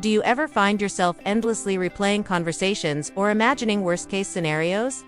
Do you ever find yourself endlessly replaying conversations or imagining worst-case scenarios?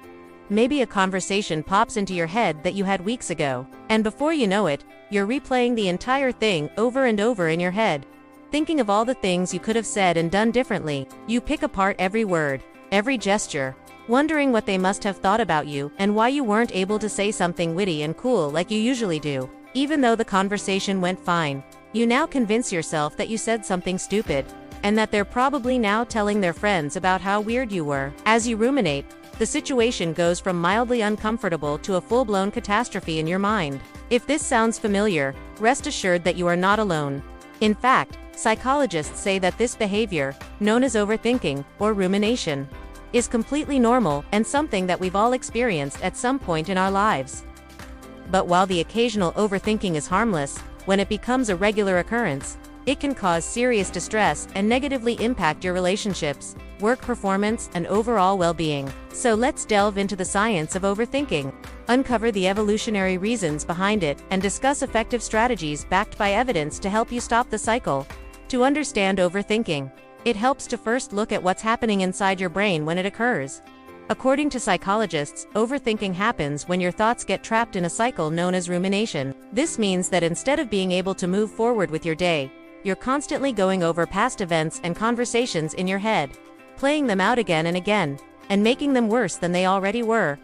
Maybe a conversation pops into your head that you had weeks ago, and before you know it, you're replaying the entire thing over and over in your head. Thinking of all the things you could have said and done differently, you pick apart every word, every gesture, wondering what they must have thought about you and why you weren't able to say something witty and cool like you usually do. Even though the conversation went fine, you now convince yourself that you said something stupid, and that they're probably now telling their friends about how weird you were. As you ruminate, the situation goes from mildly uncomfortable to a full-blown catastrophe in your mind. If this sounds familiar, rest assured that you are not alone. In fact, psychologists say that this behavior, known as overthinking, or rumination, is completely normal and something that we've all experienced at some point in our lives. But while the occasional overthinking is harmless, when it becomes a regular occurrence, it can cause serious distress and negatively impact your relationships, work performance, and overall well-being. So let's delve into the science of overthinking, uncover the evolutionary reasons behind it, and discuss effective strategies backed by evidence to help you stop the cycle. To understand overthinking, it helps to first look at what's happening inside your brain when it occurs. According to psychologists, overthinking happens when your thoughts get trapped in a cycle known as rumination. This means that instead of being able to move forward with your day, you're constantly going over past events and conversations in your head, playing them out again and again, and making them worse than they already were.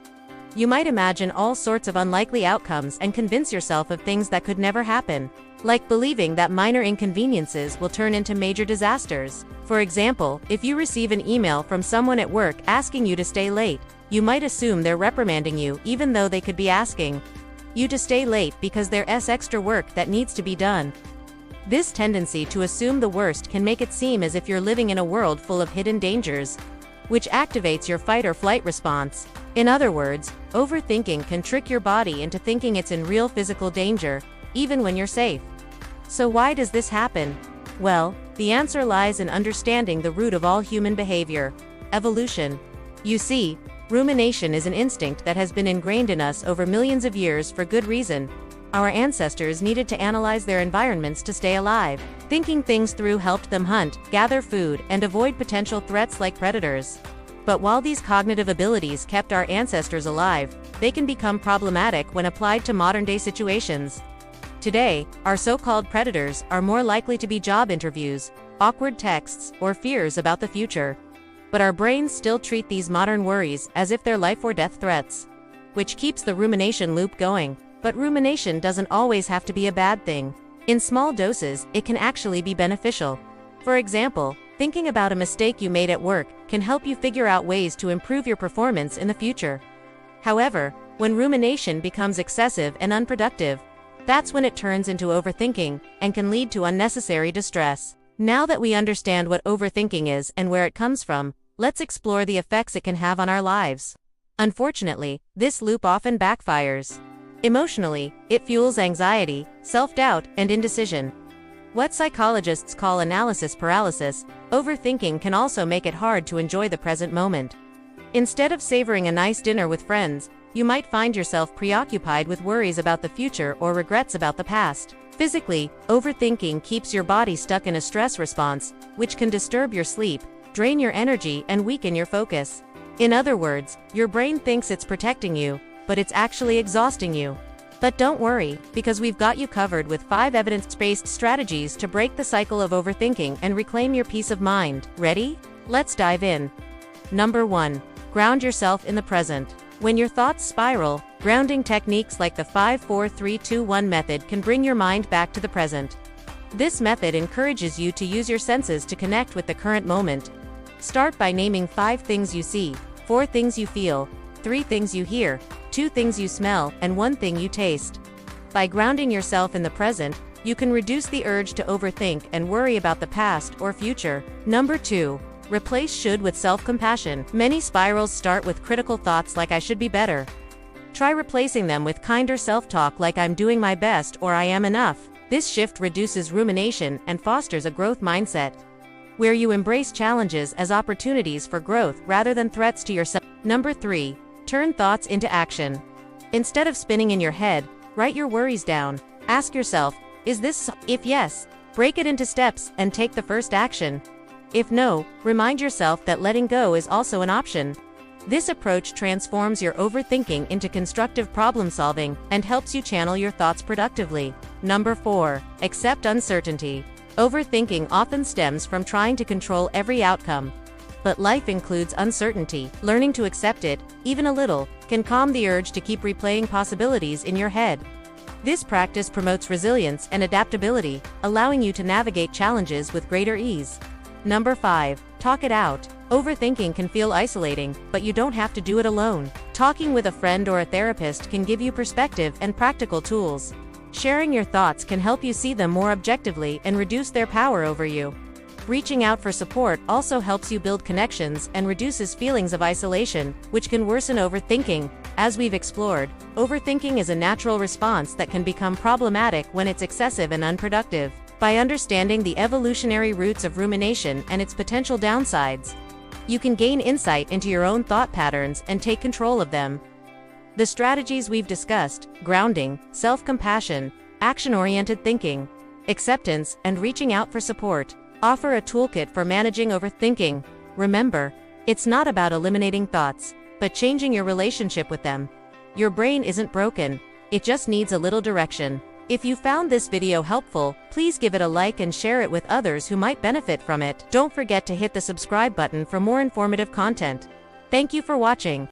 You might imagine all sorts of unlikely outcomes and convince yourself of things that could never happen, like believing that minor inconveniences will turn into major disasters. For example, if you receive an email from someone at work asking you to stay late, you might assume they're reprimanding you even though they could be asking you to stay late because there's extra work that needs to be done. This tendency to assume the worst can make it seem as if you're living in a world full of hidden dangers, which activates your fight or flight response. In other words, overthinking can trick your body into thinking it's in real physical danger, even when you're safe. So why does this happen? Well, the answer lies in understanding the root of all human behavior: evolution. You see, rumination is an instinct that has been ingrained in us over millions of years for good reason. Our ancestors needed to analyze their environments to stay alive. Thinking things through helped them hunt, gather food, and avoid potential threats like predators. But while these cognitive abilities kept our ancestors alive, they can become problematic when applied to modern-day situations. Today, our so-called predators are more likely to be job interviews, awkward texts, or fears about the future. But our brains still treat these modern worries as if they're life-or-death threats, which keeps the rumination loop going. But rumination doesn't always have to be a bad thing. In small doses, it can actually be beneficial. For example, thinking about a mistake you made at work can help you figure out ways to improve your performance in the future. However, when rumination becomes excessive and unproductive, that's when it turns into overthinking and can lead to unnecessary distress. Now that we understand what overthinking is and where it comes from, let's explore the effects it can have on our lives. Unfortunately, this loop often backfires. Emotionally, it fuels anxiety, self-doubt, and indecision. What psychologists call analysis paralysis, overthinking can also make it hard to enjoy the present moment. Instead of savoring a nice dinner with friends, you might find yourself preoccupied with worries about the future or regrets about the past. Physically, overthinking keeps your body stuck in a stress response, which can disturb your sleep, drain your energy, and weaken your focus. In other words, your brain thinks it's protecting you, but it's actually exhausting you. But don't worry, because we've got you covered with 5 evidence-based strategies to break the cycle of overthinking and reclaim your peace of mind. Ready? Let's dive in. Number 1. Ground yourself in the present. When your thoughts spiral, grounding techniques like the 5-4-3-2-1 method can bring your mind back to the present. This method encourages you to use your senses to connect with the current moment. Start by naming 5 things you see, 4 things you feel, 3 things you hear, 2 things you smell, and 1 thing you taste. By grounding yourself in the present, you can reduce the urge to overthink and worry about the past or future. Number 2. Replace should with self-compassion. Many spirals start with critical thoughts like "I should be better." Try replacing them with kinder self-talk like "I'm doing my best" or "I am enough." This shift reduces rumination and fosters a growth mindset, where you embrace challenges as opportunities for growth rather than threats to yourself. Number 3. Turn thoughts into action. Instead of spinning in your head, write your worries down. Ask yourself, is this so? If yes, break it into steps and take the first action. If no, remind yourself that letting go is also an option. This approach transforms your overthinking into constructive problem solving and helps you channel your thoughts productively. Number 4. Accept uncertainty. Overthinking often stems from trying to control every outcome. But life includes uncertainty. Learning to accept it, even a little, can calm the urge to keep replaying possibilities in your head. This practice promotes resilience and adaptability, allowing you to navigate challenges with greater ease. Number 5. Talk it out. Overthinking can feel isolating, but you don't have to do it alone. Talking with a friend or a therapist can give you perspective and practical tools. Sharing your thoughts can help you see them more objectively and reduce their power over you. Reaching out for support also helps you build connections and reduces feelings of isolation, which can worsen overthinking. As we've explored, overthinking is a natural response that can become problematic when it's excessive and unproductive. By understanding the evolutionary roots of rumination and its potential downsides, you can gain insight into your own thought patterns and take control of them. The strategies we've discussed, grounding, self-compassion, action-oriented thinking, acceptance, and reaching out for support, offer a toolkit for managing overthinking. Remember, it's not about eliminating thoughts, but changing your relationship with them. Your brain isn't broken, it just needs a little direction. If you found this video helpful, please give it a like and share it with others who might benefit from it. Don't forget to hit the subscribe button for more informative content. Thank you for watching.